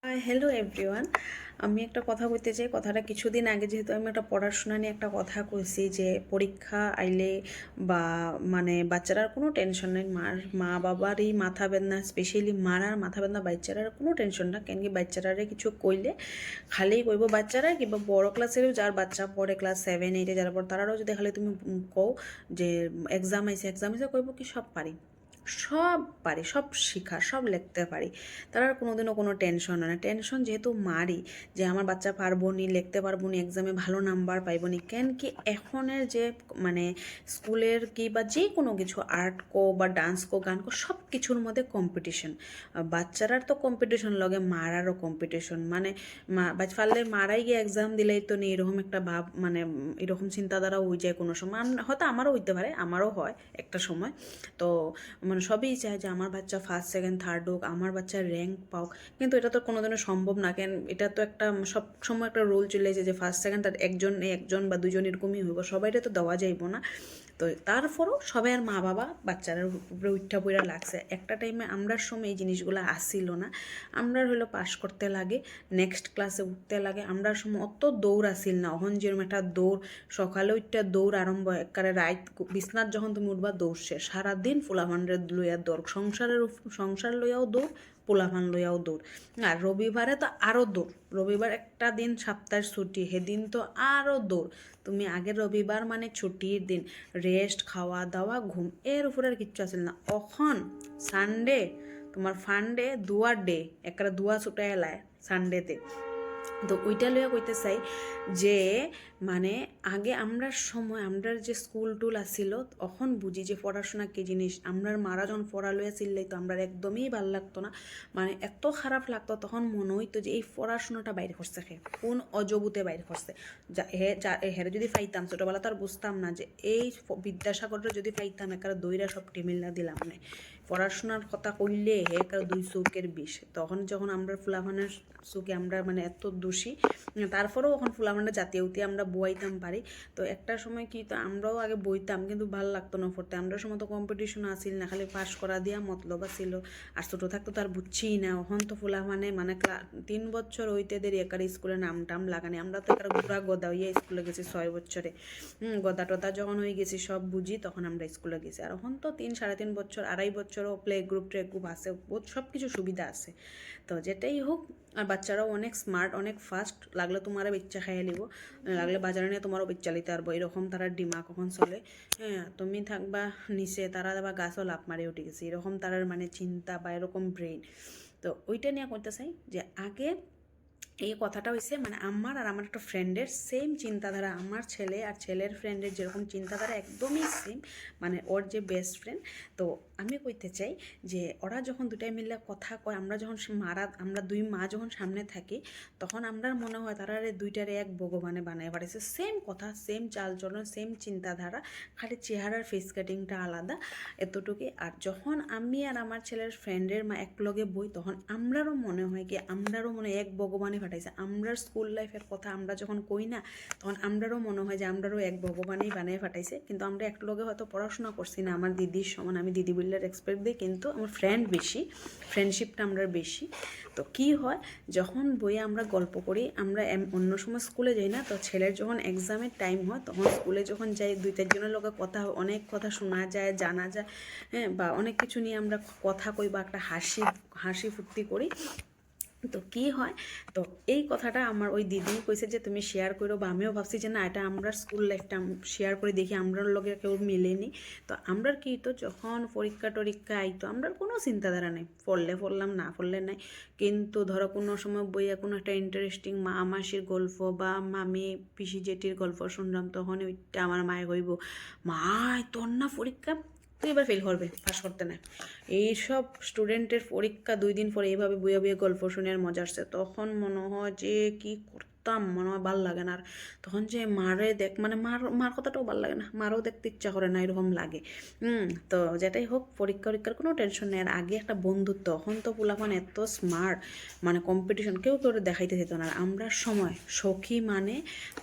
Hello everyone. আমি একটা কথা বলতে চাই। কথাটা কিছুদিন আগে যেহেতু আমি একটা পড়াশোনা নিয়ে একটা কথা কইছি যে পরীক্ষা আইলে বা মানে বাচ্চারার কোনো টেনশন নেই, মা বাবারই মাথা বেদনা, স্পেশালি মার আর মাথা বেদনা, বাচ্চারার কোনো টেনশন না। কেন কি বাচ্চারারে কিছু কইলে খালি কইব বাচ্চারা কিংবা বড় ক্লাসেরও যার বাচ্চা পড়ে ক্লাস 7 8 যারা পর তারাও যদি খালি তুমি কও যে এক্সাম আইসে কইব কি সব পারি, সব পারি, সব শিখা, সব লিখতে পারি। তার আর কোনোদিনও কোনো টেনশন হয় না। টেনশন যেহেতু মারি যে আমার বাচ্চা পারবো নি, লিখতে পারবো নি, এক্সামে ভালো নাম্বার পাইব নি। কেন কি এখনের যে মানে স্কুলের কি বা যে কোনো কিছু আর্ট কো বা ডান্স কো গান কো সব কিছুর মধ্যে কম্পিটিশন। বাচ্চারার তো কম্পিটিশন লগে মারারও কম্পিটিশন। মানে পারলে মারাই গিয়ে এক্সাম দিলেই তো নেই এরকম একটা ভাব, মানে এরকম চিন্তাধারা হয়ে যায় কোনো সময়। হয়তো আমারও হইতে পারে, আমারও হয় একটা সময়। তো মানে সবই চায় যে আমার বাচ্চা ফার্স্ট সেকেন্ড থার্ড হোক, আমার বাচ্চা র্যাঙ্ক পাও। কিন্তু এটা তো কোনোদিনও সম্ভব না। কেন এটা তো একটা সব সময় একটা রোল চলে এসেছে যে ফার্স্ট সেকেন্ড থার্ড একজন বা দুজন এরকমই হইব, সবাইটা তো দেওয়া যাইব না। তো তারপরও সবাই আর মা বাবা বাচ্চারা উপরে উঠা পইরা লাগছে। একটা টাইমে আমরার সময় এই জিনিসগুলো আসছিল না। আমরার হলো পাশ করতে লাগে, নেক্সট ক্লাসে উঠতে লাগে। আমরার সময় অত দৌড় আসিল না। অহন যেরকম একটা দৌড়, সকালে উঠতে দৌড় আরম্ভ, একবারে রাত বিছনাথ যখন তুমি উঠবা দৌড় শেষ। সারাদিন ফুলাফান্ডের লইয়া দৌড়, সংসার লইয়াও দৌড়, পোলাপান লইয়াও দৌড়। আর রবিবারে তো আরও দৌড়। রবিবার একটা দিন সপ্তাহের ছুটি, সেদিন তো আরও দৌড়। তুমি আগের রবিবার মানে ছুটির দিন, রেস্ট, খাওয়া দাওয়া, ঘুম, এর উপরে আর কিচ্ছু আসল না। অখন সানডে তোমার ফান্ডে দুয়ার ডে, একটা দুয়া ছুটাই এলায় সানডেতে। তো ওইটা লইয়া কইতে চাই যে মানে আগে আমরার সময় আমরার যে স্কুল টুল আসিল তখন বুঝি যে পড়াশোনা কী জিনিস। আমরার মারা যখন পড়া লইয়া চিল্লাই তো আমরা একদমই ভাল লাগতো না, মানে এত খারাপ লাগতো। তখন মনে হইতো যে এই পড়াশোনাটা বাইরে করছে, কোন অজবুতে বাইরে করছে। হেরে যদি পাইতাম ছোটোবেলা তো আর বুঝতাম না যে এই বিদ্যাসাগরটা যদি পাইতাম একার দইরা সব টিমিল্লা দিলাম না। পড়াশোনার কথা কইলে হে একার দুই চৌকের বিষ। তখন যখন আমরা ফুলাফানের চোখে আমরা মানে এত দোষী, তারপরেও এখন ফুলাফানটা জাতীয় উঠে আমরা বইতাম পারি। তো একটা সময় কি, তো আমরাও আগে বইতাম কিন্তু ভালো লাগতো না পড়তে। আমরা সময় তো কম্পিটিশন আসিল না, খালি পাস করা দিয়া মতলব আসিল। আর ছোটো থাকতো তো আর বুঝছিই না। এখন তো ফুলাফানে মানে 3 বছর হইতে দেরি একার স্কুলে নাম টাম লাগানি। আমরা তো একার ঘুরা গদা হইয়া স্কুলে গেছি 6 বছরে। গদা টদা যখন হয়ে গেছি সব বুঝি তখন আমরা স্কুলে গেছি। আর এখন তো 3 সাড়ে 3 বছর 2.5 বছরও প্লে গ্রুপ ট্রে গ্রুপ আছে, বহুত সব কিছু সুবিধা আছে। তো যেটাই হোক, আর বাচ্চারাও অনেক স্মার্ট, অনেক ফাস্ট। লাগলে তোমারও বাচ্চা খাইয়ে নিব, লাগলে বাজারে নিয়ে তোমারও বাচ্চা লিতে পারবো, এরকম তারা ডিমা কখন চলে। হ্যাঁ, তুমি থাকবা নিচে, তারা বা গাছও লাভ মারে উঠে গেছে, এরকম তারার মানে চিন্তা বা এরকম ব্রেন। তো ওইটা নিয়ে করতে চাই যে আগে এই কথাটা হয়েছে মানে আমার আর আমার একটা ফ্রেন্ডের সেম চিন্তাধারা। আমার ছেলে আর ছেলের ফ্রেন্ডের যেরকম চিন্তাধারা একদমই সেম, মানে ওর যে বেস্ট ফ্রেন্ড। তো আমি কইতে চাই যে ওরা যখন দুটাই মিলে কথা কয়, আমরা দুই মা যখন সামনে থাকি তখন আমরা মনে হয় তারা দুইটারে এক ভগবানে বানায় পাঠাইছে। সেম কথা, সেম চালচলন, সেম চিন্তাধারা, খালি চেহারার ফেস কাটিংটা আলাদা, এতটুকুই। আর যখন আমি আর আমার ছেলের ফ্রেন্ডের মা একলগে বই তখন আমরারও মনে হয় কি আমরারও মনে এক ভগবানে পাঠাইছে। আমরার স্কুল লাইফের কথা আমরা যখন কই না তখন আমরারও মনে হয় যে আমরারও এক ভগবানেই বানিয়ে পাঠাইছে। কিন্তু আমরা একলগে হয়তো পড়াশোনা করছি না আমার দিদির সমান, আমি দিদি বললে রেসপেক্ট দিই, কিন্তু আমার ফ্রেন্ড বেশি, ফ্রেন্ডশিপটা আমরা বেশি। তো কি হয়, যখন বইয়ে আমরা গল্প করি, আমরা অন্য সময় স্কুলে যাই না, তো ছেলের যখন এক্সামের টাইম হয় তখন স্কুলে যখন যাই 2 4 জনের লোকের কথা, অনেক কথা শোনা যায়, জানা যায়। হ্যাঁ, বা অনেক কিছু নিয়ে আমরা কথা কই বা একটা হাসি ফুর্তি করি। তো কি হয়, তো এই কথাটা আমার ওই দিদি কইছে যে তুমি শেয়ার করো, বা আমিও ভাবছি যে না এটা আমরা স্কুল লাইফটা শেয়ার করে দেখি, আমরার লগে কেউ মিলেনি। তো আমরার কি তো যখন পরীক্ষা টরীক্ষা আইতো আমরার কোনো চিন্তাধারা নেই, পড়লাম না পড়লে নাই। কিন্তু ধরো কোনো সময় বইয়া কোনো একটা ইন্টারেস্টিং মা মাসির গল্প বা মামি পিসি জেঠির গল্প শুনলাম, তখন ওইটা আমার মায়ে কইব, মা তোর না পরীক্ষা, তুই এবার ফেল করবে, পাস করতে না। এইসব স্টুডেন্টের পরীক্ষা 2 দিন পরে এইভাবে বইয়ে বইয়ে গল্প শুনে আর মজা আসছে। তখন মনে হয় যে কি করতাম ভাবতাম মনে হয় ভাল লাগে না। আর তখন যে মারে দেখ মানে মার কথাটাও ভাল লাগে না, মারও দেখতে ইচ্ছা করে না, এরকম লাগে। তো যেটাই হোক, পরীক্ষার কোনো টেনশন নেই। আর আগে একটা বন্ধুত্ব, তখন তো পোলাপান এত স্মার্ট, মানে কম্পিটিশন কেউ কেউ দেখাইতে যেত না। আর আমরা সময় সখী মানে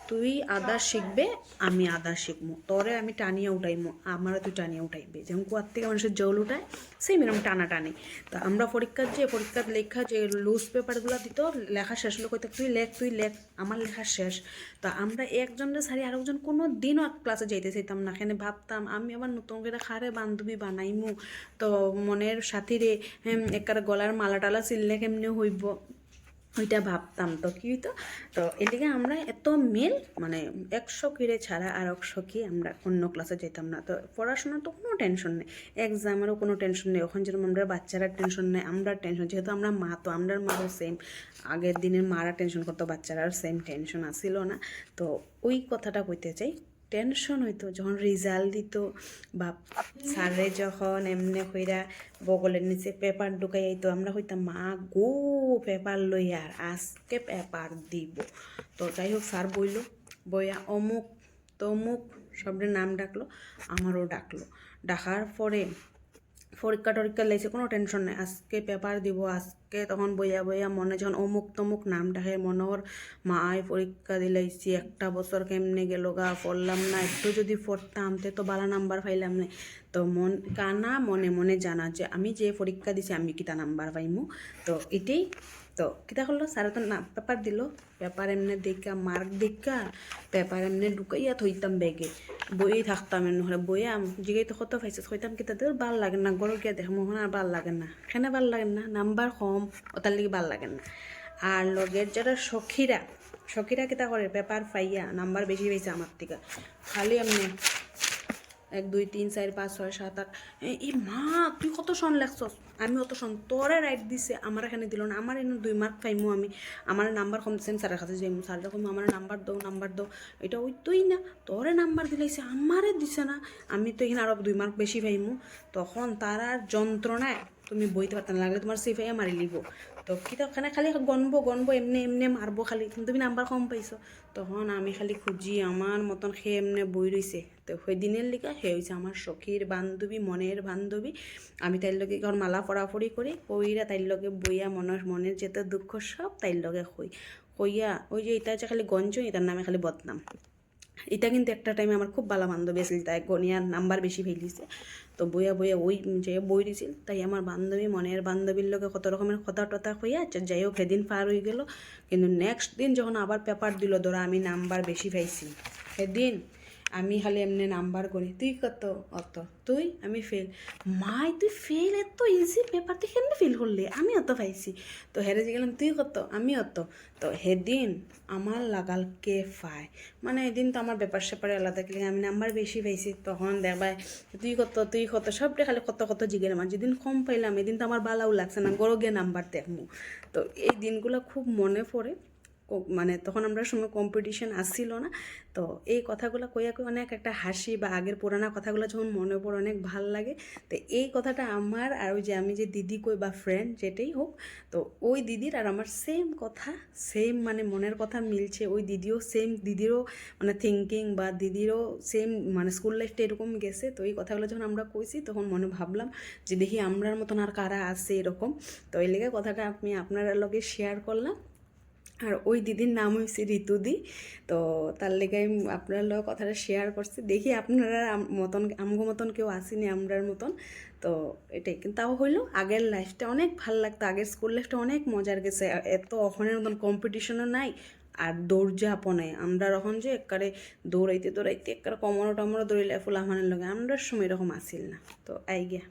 তুই আদা শিখবে, আমি আদা শিখবো, তোরে আমি টানিয়ে উঠাইমো, আমারও তুই টানিয়ে উঠাইবে, যেমন কুয়ার থেকে মানুষের জল উঠায় সেম এরকম টানাটানি। তা আমরা পরীক্ষার লেখা যে লুজ পেপারগুলো দিত, লেখা শেষ হলো কইতে তুই লেখ, আমার লেখা শেষ। তা আমরা একজনের ছাড়ি আরেকজন কোনো দিনও ক্লাসে যাইতে চাইতাম না, এখানে ভাবতাম আমি আবার নতুন করে খারে বান্ধবী বানাইমু, তো মনের সাথীরে একার গলার মালা টালা চিনলে কেমনে হইব, ওইটা ভাবতাম। তো কী হইতো, তো এদিকে আমরা এত মিল, মানে এক সখীরে ছাড়া আর এক সখী আমরা অন্য ক্লাসে যেতাম না। তো পড়াশোনার তো কোনো টেনশন নেই, এক্সামেরও কোনো টেনশন নেই। এখন যেরকম আমরা বাচ্চারা টেনশন নেই, আমরা টেনশন, যেহেতু আমরা মা, তো আমরা মারও সেম, আগের দিনের মারা টেনশন করতো, বাচ্চারার সেম টেনশন আসিল না। তো ওই কথাটা কইতে চাই, টেনশন হইতো যখন রেজাল্ট দিত, বা স্যারে যখন এমনি কইরা বগলের নিচে পেপার ঢুকাই আইতো, আমরা হইতাম মা গো পেপার লই আর আজকে পেপার দিব। তো যাই হোক, স্যার বইল, বইয়া অমুক তমুক সবের নাম ডাকলো, আমারও ডাকার পরে পরীক্ষা লাইছে, কোনো টেনশন নেই, আজকে পেপার দিব আজকে। তখন বইয়া মনে যখন অমুক তমুক নাম ডাকে, মনে ওর মায় পরীক্ষা দিলাইছি, একটা বছর কেমনে গেল গা, পড়লাম না, একটু যদি পড়তাম তো ভালো নাম্বার পাইলাম না। তো মনে মনে জানা যে আমি যে পরীক্ষা দিছি আমি কিতা নাম্বার পাইমু। তো এটাই তো কিতা করলো, স্যারে তো না পেপার দিল, পেপার এমনি দেখা মার্ক দেখা পেপার এমনি ঢুকাইয়া থইতাম ব্যাগে, বই থাকতাম এমনি হলে বইয়া জিগাইতে কত পাইছিস, কইতাম কি তাদের ভাল লাগে না, গরু গিয়া দেখ মোহন আর ভাল লাগে না, কেনে ভাল লাগে না, নাম্বার কম ওটার লিগে ভাল লাগে না। আর লগের যারা সখীরা কিতা করে, পেপার পাইয়া নাম্বার বেশি পাইছে আমার থেকে, খালি এমনি 1 2 3 4 5 6 7 8, এই মা তুই কত শন লেখছস, আমি অত শন, তোরে রাইট দিছে আমার এখানে দিল না, আমার এনে 2 মার্ক পাইমু, আমি আমার নাম্বার কম দিচ্ছেন, স্যারের কাছে যাইমু, স্যারের কম আমার নাম্বার দাও, এটা ওই তুই না, তোরে নাম্বার দিলাইছে আমারে দিছে না, আমি তো এখানে আরো 2 মার্ক বেশি পাইমু। তখন তার আর যন্ত্রণায় তুমি বইতে পারতে না, লাগলে তোমার সিফাইয়া মারি লিব। তো কিতাবখানে খালি গণবো এমনি মারবো খালি, তুমি নাম্বার কম পাইছো। তখন আমি খালি খুঁজি আমার মতন সে এমনি বই রইছে। তো সেই দিনের লিগা সে হয়েছে আমার সখীর বান্ধবী, মনের বান্ধবী। আমি তাইর লগে ঘর মালা পড়াপড়ি করি, কইরা তাইর লগে বইয়া মনের যেতে দুঃখ সব তাইর লগে কইয়া ওই যে এটা হচ্ছে খালি গঞ্জ, এটার নামে খালি বদনাম। এটা কিন্তু একটা টাইমে আমার খুব ভালো বান্ধবী আছিল, তাই গনিয়ার নাম্বার বেশি ফেলিছে। তো বইয়া ওই যে বই দিছিল, তাই আমার বান্ধবী মনের বান্ধবীর লোকে কত রকমের কথা টথা হইয়া যাই হোক সেদিন পার হয়ে গেল। কিন্তু নেক্সট দিন যখন আবার পেপার দিল, ধরো আমি নাম্বার বেশি পাইছি, সেদিন আমি খালি এমনি নাম্বার করি, তুই কত, অত, তুই, আমি ফেল, মাই তুই ফেল, এত ইজি পেপার তুই কেন ফেল করলি, আমি অত পাইছি। তো হেরে যে গেলাম, তুই কত, আমি অত। তো সেদিন আমার লাগাল কে পায়, মানে এদিন তো আমার ব্যাপার স্যাপারে আলাদা, গেলে আমি নাম্বার বেশি পাইছি, তখন দেখবাই তুই কত সবটা খালি কত জিগেলাম। আর যেদিন কম পাইলাম এদিন তো আমার বালাও লাগছে না, গরো গিয়ে নাম্বার দেখমু। তো এই দিনগুলো খুব মনে পড়ে, মানে তখন আমরা সময় কম্পিটিশন আসছিল না। তো এই কথাগুলো কইয়া অনেক একটা হাসি, বা আগের পুরানা কথাগুলো যখন মনে পড়ে অনেক ভাল লাগে। তো এই কথাটা আমার আর ওই যে আমি যে দিদি কই বা ফ্রেন্ড যেটাই হোক, তো ওই দিদির আর আমার সেম কথা, সেম মানে মনের কথা মিলছে। ওই দিদিরও মানে থিঙ্কিং বা দিদিরও সেম মানে স্কুল লাইফটা এরকম গেছে। তো এই কথাগুলো যখন আমরা কইছি তখন মনে ভাবলাম যে দেখি আমরার মতন আর কারা আছে এরকম। তো এই লেগে কথাটা আমি আপনার লগে শেয়ার করলাম। আর ওই দিদির নাম হয়েছে ঋতুদি। তো তার লেগে আমি আপনার লোক কথাটা শেয়ার করছি, দেখি আপনারা আমগো মতন কেউ আসেনি আমরার মতন। তো এটাই, কিন্তু তাও হইলো আগের লাইফটা অনেক ভাল লাগতো, আগের স্কুল লাইফটা অনেক মজার গেছে। এত ওখানের মতন কম্পিটিশনও নাই, আর দৌড়ঝাঁপও নাই। আমরা যখন যে একবারে দৌড়াইতে একবারে কমরো টমরো দৌড়িলে ফুলাফানের লগে, আমরার সময় এরকম আসিল না। তো আই গিয়া।